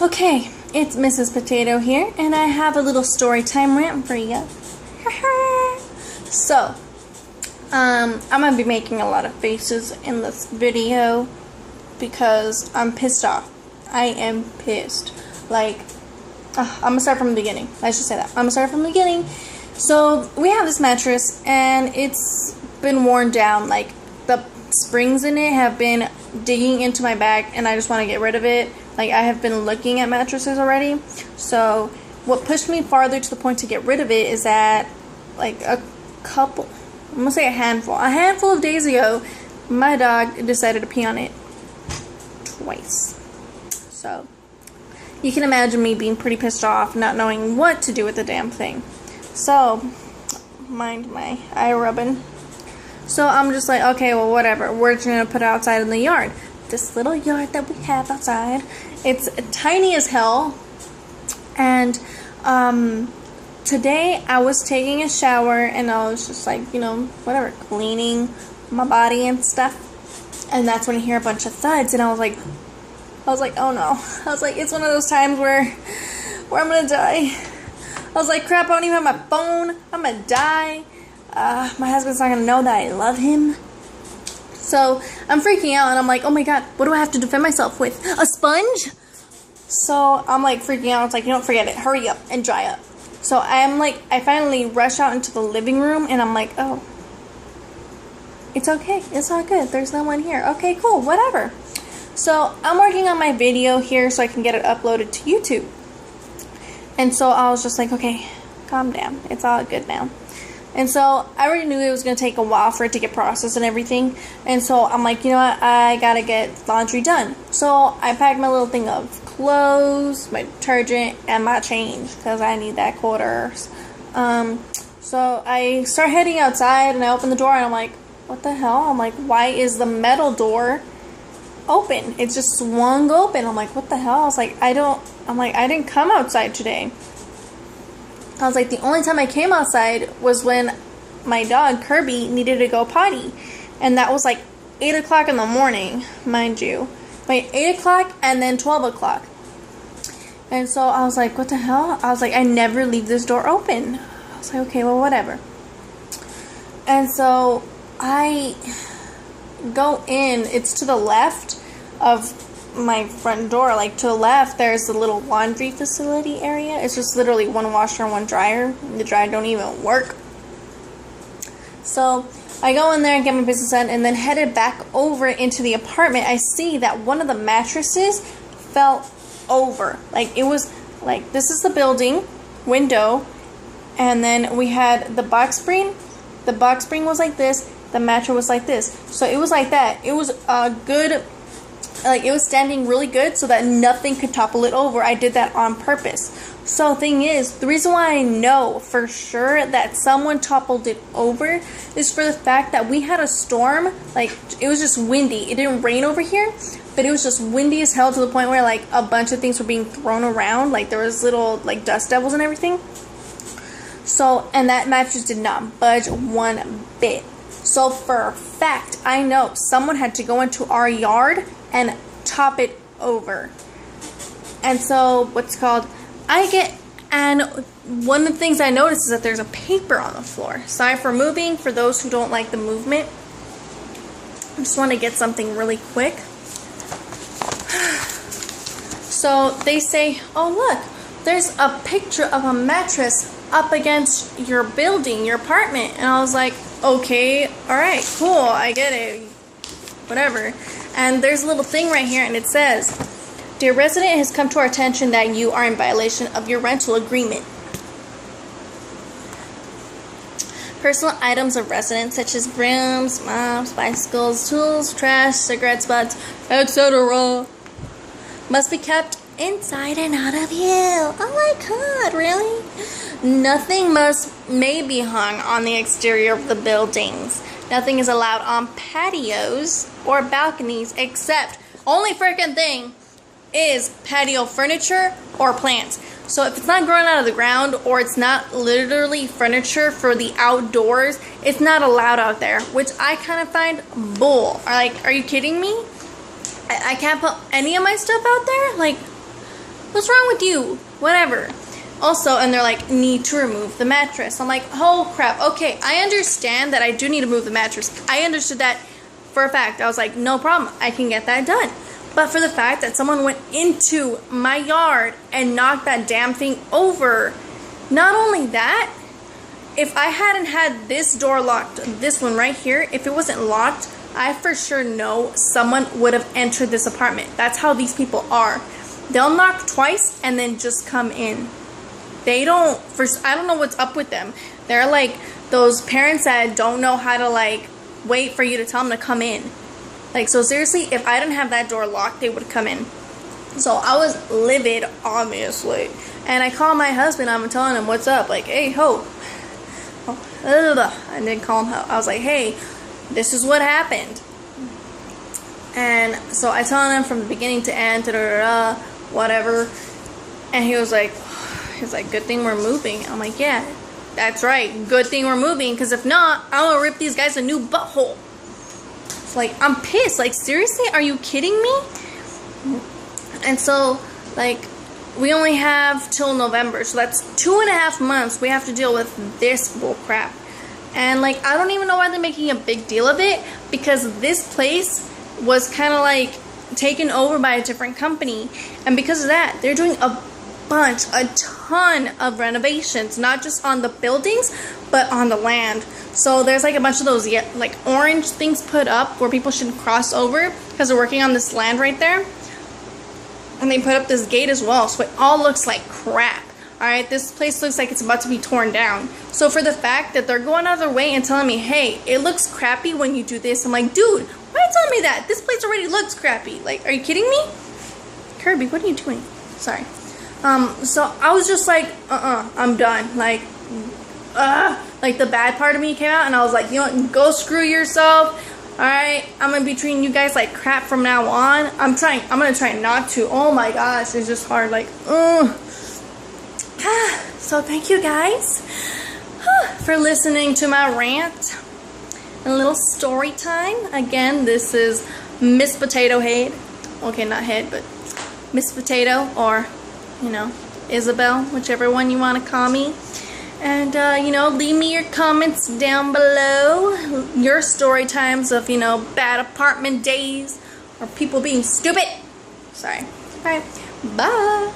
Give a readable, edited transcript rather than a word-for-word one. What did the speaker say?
Okay, it's Mrs. Potato here, and I have a little story time rant for you. So, I'm gonna be making a lot of faces in this video because I'm pissed off. I am pissed. Like, I'm gonna start from the beginning. Let's just say that. I'm gonna start from the beginning. So, we have this mattress, and it's been worn down. Like, the springs in it have been digging into my back, and I just want to get rid of it. Like, I have been looking at mattresses already. So, what pushed me farther to the point to get rid of it is that, like, I'm gonna say a handful of days ago, my dog decided to pee on it twice. So, you can imagine me being pretty pissed off, not knowing what to do with the damn thing. So, mind my eye rubbing. So, I'm just like, okay, well, whatever. We're just gonna put it outside in the yard. This little yard that we have outside. It's tiny as hell. And, today I was taking a shower and I was just like, whatever, cleaning my body and stuff. And that's when I hear a bunch of thuds, and I was like, oh no. I was like, it's one of those times where I'm gonna die. I was like, crap, I don't even have my phone. I'm gonna die. My husband's not gonna know that I love him. So I'm freaking out, and I'm like, oh my god, what do I have to defend myself with? A sponge? So I'm like freaking out. It's like, forget it. Hurry up and dry up. So I finally rush out into the living room, and I'm like, oh, it's okay. It's all good. There's no one here. Okay, cool. Whatever. So I'm working on my video here so I can get it uploaded to YouTube. And so I was just like, okay, calm down. It's all good now. And so I already knew it was going to take a while for it to get processed and everything. And so I'm like, you know what? I got to get laundry done. So I packed my little thing of clothes, my detergent, and my change because I need that quarters. So I start heading outside, and I open the door, and I'm like, what the hell? I'm like, why is the metal door open? It just swung open. I'm like, what the hell? I was like, I didn't come outside today. I was like, the only time I came outside was when my dog, Kirby, needed to go potty. And that was like 8 o'clock in the morning, mind you. Wait, 8 o'clock and then 12 o'clock. And so I was like, what the hell? I was like, I never leave this door open. I was like, okay, well, whatever. And so I go in. It's to the left of my front door. Like, to the left, there's a little laundry facility area. It's just literally one washer and one dryer. The dryer don't even work. So I go in there and get my business done, and then headed back over into the apartment. I see that one of the mattresses fell over. Like, it was like, this is the building window, and then we had the box spring. The box spring was like this. The mattress was like this. So it was like that. It was a good, like, it was standing really good so that nothing could topple it over. I did that on purpose. So thing is, the reason why I know for sure that someone toppled it over is for the fact that we had a storm. Like, it was just windy. It didn't rain over here, but it was just windy as hell to the point where, like, a bunch of things were being thrown around. Like, there was little, like, dust devils and everything. So, and that mattress did not budge one bit. So for a fact, I know someone had to go into our yard and top it over. And so, and one of the things I noticed is that there's a paper on the floor. Sorry for moving, for those who don't like the movement. I just want to get something really quick. So they say, oh look, there's a picture of a mattress up against your building, your apartment. And I was like, okay, alright, cool, I get it. Whatever. And there's a little thing right here, and it says, dear resident, it has come to our attention that you are in violation of your rental agreement. Personal items of residents such as brooms, mops, bicycles, tools, trash, cigarettes, butts, etc. must be kept inside and out of view. Oh my god, really? Nothing may be hung on the exterior of the buildings. Nothing is allowed on patios or balconies except, only freaking thing is patio furniture or plants. So if it's not growing out of the ground, or it's not literally furniture for the outdoors, it's not allowed out there, which I kind of find bull. Like, are you kidding me? I can't put any of my stuff out there? Like, What's wrong with you? Whatever. Also, and they're like, need to remove the mattress. I'm like, oh crap. Okay, I understand that I do need to move the mattress. I understood that for a fact. I was like, no problem. I can get that done. But for the fact that someone went into my yard and knocked that damn thing over, not only that, if I hadn't had this door locked, this one right here, if it wasn't locked, I for sure know someone would have entered this apartment. That's how these people are. They'll knock twice and then just come in. They don't, I don't know what's up with them. They're like those parents that don't know how to like wait for you to tell them to come in. Like, so seriously, if I didn't have that door locked, they would come in. So I was livid, obviously. And I called my husband. I'm telling him, what's up? Like, hey, ho. I didn't call him ho. I was like, hey, this is what happened. And so I told him from the beginning to end, whatever. And he was like, good thing we're moving. I'm like, yeah, that's right. Good thing we're moving, because if not, I'm going to rip these guys a new butthole. It's like, I'm pissed. Like, seriously? Are you kidding me? And so, like, we only have till November. So that's 2.5 months we have to deal with this bull crap. And, like, I don't even know why they're making a big deal of it, because this place was kind of, like, taken over by a different company. And because of that, they're doing a ton of renovations, not just on the buildings, but on the land. So there's like a bunch of those like orange things put up where people should cross over because they're working on this land right there. And they put up this gate as well, so it all looks like crap. Alright, this place looks like it's about to be torn down. So for the fact that they're going out of their way and telling me, hey, it looks crappy when you do this, I'm like, dude, why are you telling me that? This place already looks crappy. Like, are you kidding me? Kirby, what are you doing? Sorry. So I was just like, I'm done. Like the bad part of me came out, and I was like, you know what, go screw yourself. Alright, I'm gonna be treating you guys like crap from now on. I'm gonna try not to. Oh my gosh, it's just hard, like, So thank you guys for listening to my rant. A little story time. Again, this is Miss Potato Head. Okay, not head, but Miss Potato, or you know, Isabel, whichever one you want to call me. And, you know, leave me your comments down below. Your story times of, you know, bad apartment days or people being stupid. Sorry. Alright, bye.